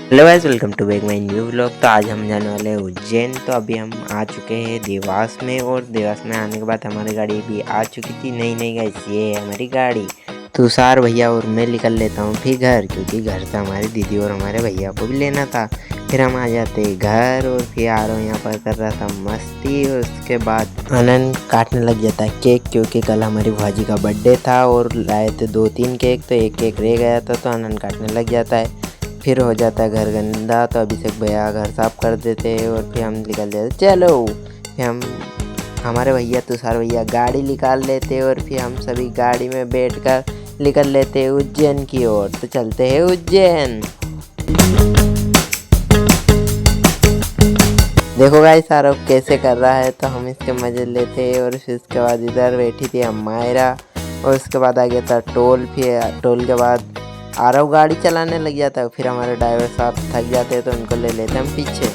Hello guys, welcome to back my new vlog. तो आज हम जाने वाले हैं उज्जैन। तो अभी हम आ चुके हैं देवास में, और देवास में आने के बाद हमारी गाड़ी भी आ चुकी थी। नई गाइस, ये है हमारी गाड़ी। तुषार भैया और मैं निकल लेता हूँ फिर घर, क्योंकि घर से हमारी दीदी और हमारे भैया को भी लेना था। फिर हम आ जाते घर, और फिर आ रहा हूँ यहाँ पर कर रहा था मस्ती। और उसके बाद आनंद काटने लग जाता है केक, क्योंकि कल हमारी भाजी का बर्थडे था और लाए थे 2-3 केक, तो एक केक रह गया था, तो आनंद काटने लग जाता है। फिर हो जाता है घर गंदा, तो अभिषेक भैया घर साफ कर देते हैं, और फिर हम निकल जाते चलो। फिर हम हमारे भैया तुषार भैया गाड़ी निकाल लेते, और फिर हम सभी गाड़ी में बैठकर निकल लेते हैं उज्जैन की ओर। तो चलते हैं उज्जैन। देखो गाइस, आरव कैसे कर रहा है, तो हम इसके मजे लेते हैं। और फिर उसके बाद इधर बैठी थी अम्मायरा, और उसके बाद आ गया था टोल। फिर टोल के बाद आरव गाड़ी चलाने लग जाता है। फिर हमारे ड्राइवर साहब थक जाते हैं, तो उनको ले लेते हम पीछे।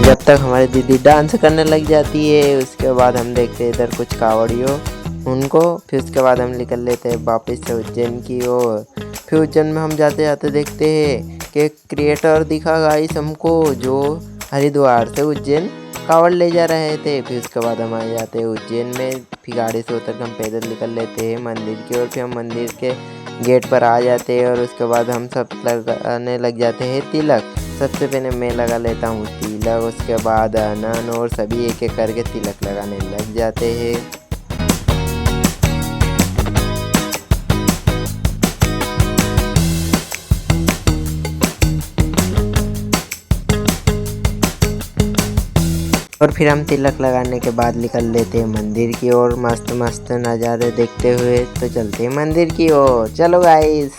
जब तक हमारी दीदी डांस करने लग जाती है, उसके बाद हम देखते हैं इधर कुछ कावड़ियों उनको। फिर उसके बाद हम निकल लेते हैं वापस से उज्जैन की ओर। फिर उज्जैन में हम जाते जाते देखते हैं कि क्रिएटर दिखा गाइस हमको, जो हरिद्वार से उज्जैन कावड़ ले जा रहे थे। फिर उसके बाद हम आ जाते हैं उज्जैन में। फिर गाड़ी से उतर कर हम पैदल निकल लेते हैं मंदिर की ओर। फिर हम मंदिर के गेट पर आ जाते हैं, और उसके बाद हम सब लगाने लग जाते हैं तिलक। सबसे पहले मैं लगा लेता हूँ तिलक, उसके बाद अनन और सभी एक एक करके तिलक लगाने लग जाते हैं। और फिर हम तिलक लगाने के बाद निकल लेते हैं मंदिर की ओर, मस्त मस्त नज़ारे देखते हुए। तो चलते हैं मंदिर की ओर, चलो गाइस।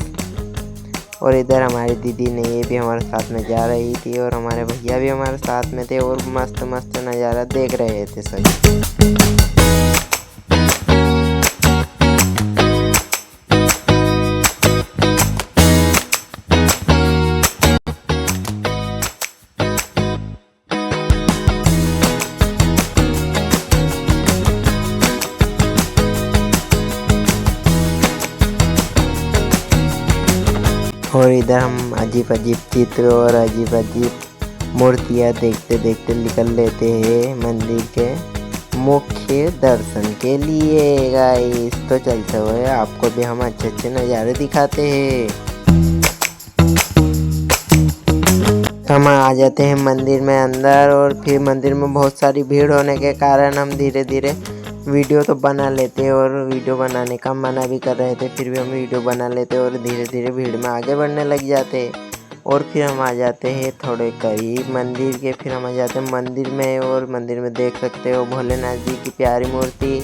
और इधर हमारी दीदी ने ये भी हमारे साथ में जा रही थी, और हमारे भैया भी हमारे साथ में थे, और मस्त मस्त नज़ारा देख रहे थे सभी। और इधर हम अजीब अजीब चित्र और अजीब अजीब मूर्तियाँ देखते देखते निकल लेते हैं मंदिर के मुख्य दर्शन के लिए गाइस। तो चलते हुए आपको भी हम अच्छे अच्छे नज़ारे दिखाते हैं। हम आ जाते हैं मंदिर में अंदर, और फिर मंदिर में बहुत सारी भीड़ होने के कारण हम धीरे धीरे वीडियो तो बना लेते, और वीडियो बनाने का मना भी कर रहे थे, फिर भी हम वीडियो बना लेते और धीरे धीरे भीड़ में आगे बढ़ने लग जाते। और फिर हम आ जाते हैं थोड़े करीब मंदिर के। फिर हम आ जाते हैं मंदिर में, और मंदिर में देख सकते हो भोलेनाथ जी की प्यारी मूर्ति।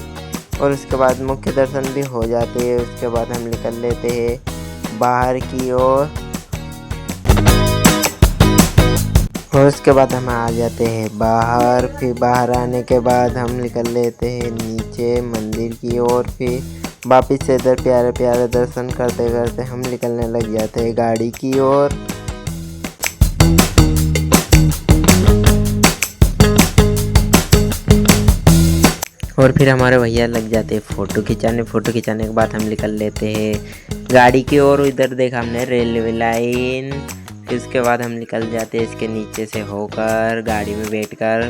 और उसके बाद मुख्य दर्शन भी हो जाते हैं। उसके बाद हम निकल लेते हैं बाहर की ओर, और उसके बाद हम आ जाते हैं बाहर। फिर बाहर आने के बाद हम निकल लेते हैं नीचे मंदिर की ओर। फिर वापस से इधर प्यारे प्यारे दर्शन करते करते हम निकलने लग जाते हैं गाड़ी की ओर। और फिर हमारे भैया लग जाते हैं फ़ोटो खिंचाने। फ़ोटो खिंचाने के बाद हम निकल लेते हैं गाड़ी की ओर। इधर देखा हमने रेलवे लाइन। फिर उसके बाद हम निकल जाते हैं इसके नीचे से होकर गाड़ी में बैठकर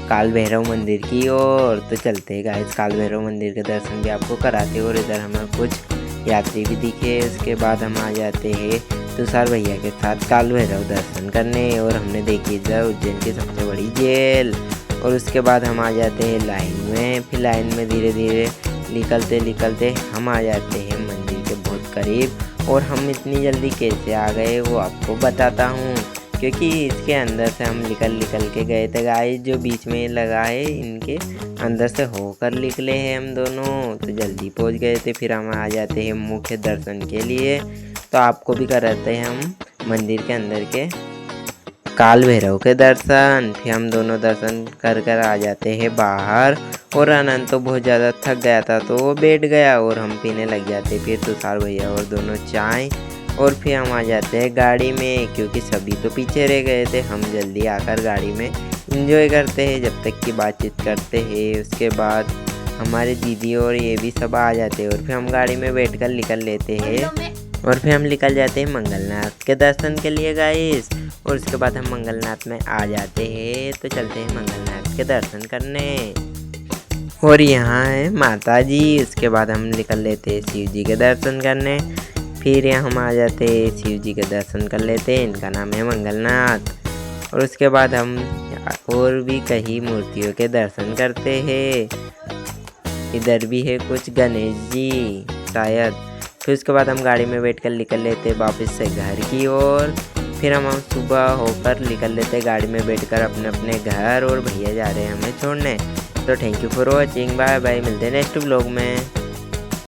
काल भैरव मंदिर की ओर। तो चलते हैं गाइस, काल भैरव मंदिर के दर्शन भी आपको कराते हैं। और इधर हमें कुछ यात्री भी दिखे। उसके बाद हम आ जाते हैं तुषार भैया के साथ काल भैरव दर्शन करने। और हमने देखी इधर उज्जैन की सबसे बड़ी जेल। और उसके बाद हम आ जाते हैं लाइन में। फिर लाइन में धीरे धीरे निकलते निकलते हम आ जाते हैं मंदिर के बहुत करीब। और हम इतनी जल्दी कैसे आ गए वो आपको बताता हूँ, क्योंकि इसके अंदर से हम निकल के गए थे गाइस। जो बीच में लगा है इनके अंदर से होकर निकले हैं हम दोनों, तो जल्दी पहुँच गए थे। फिर हम आ जाते हैं मुख्य दर्शन के लिए। तो आपको भी कराते हैं हम मंदिर के अंदर के काल भैरव के दर्शन। फिर हम दोनों दर्शन कर आ जाते हैं बाहर। और आनंद तो बहुत ज़्यादा थक गया था, तो वो बैठ गया, और हम पीने लग जाते। फिर तुषार भैया और दोनों चाय। और फिर हम आ जाते हैं गाड़ी में, क्योंकि सभी तो पीछे रह गए थे। हम जल्दी आकर गाड़ी में एंजॉय करते हैं जब तक कि बातचीत करते हैं। उसके बाद हमारे दीदी और ये भी सब आ जाते हैं और फिर हम गाड़ी में बैठकर निकल लेते हैं और फिर हम निकल जाते हैं मंगलनाथ के दर्शन के लिए गाइस। और उसके बाद हम मंगलनाथ में आ जाते हैं, तो चलते हैं मंगलनाथ के दर्शन करने। और यहाँ है माता जी। उसके बाद हम निकल लेते हैं शिव जी के दर्शन करने। फिर यहाँ हम आ जाते हैं, शिव जी के दर्शन कर लेते हैं, इनका नाम है मंगलनाथ। और उसके बाद हम और भी कई मूर्तियों के दर्शन करते हैं। इधर भी है कुछ गणेश जी शायद। फिर उसके बाद हम गाड़ी में बैठ कर निकल लेते हैं वापस से घर की ओर। फिर हम सुबह होकर निकल लेते हैं गाड़ी में बैठकर अपने अपने घर, और भैया जा रहे हैं हमें छोड़ने। तो thank you for watching, bye bye, मिलते हैं नेक्स्ट व्लॉग में।